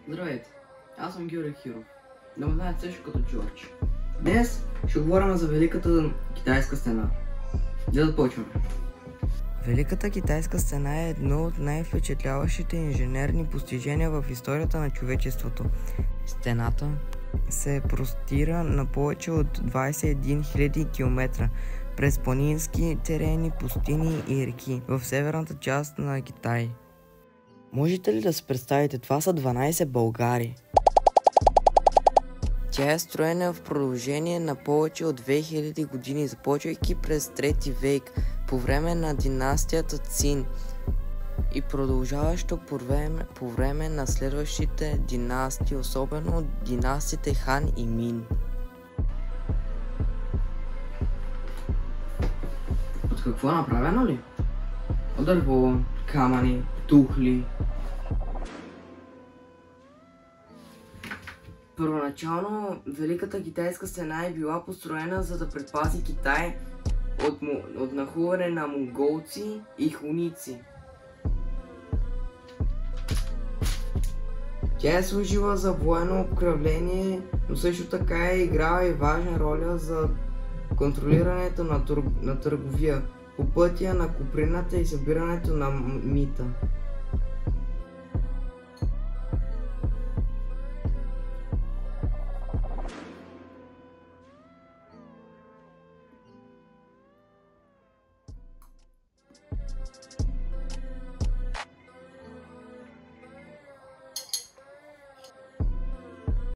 Здравейте, аз съм Георги Хиров, да ме знаят също като Джордж. Днес ще говорим за Великата китайска стена. Да започваме. Великата китайска стена е едно от най-впечатляващите инженерни постижения в историята на човечеството. Стената се простира на повече от 21 000 км през планински терени, пустини и реки в северната част на Китай. Можете ли да си представите, това са 12 Българи. Тя е строена в продължение на повече от 2000 години, започвайки през 3 век, по време на династията Цин и продължаващо по време на следващите династии, особено династиите Хан и Мин. От какво е направено ли? От дърво, камъни, тухли. Първоначално Великата китайска стена е била построена, за да предпази Китай от нахлуване на монголци и хуници. Тя е служила за военно управление, но също така е играла и важна роля за контролирането на търговия по пътя на куприната и събирането на мита.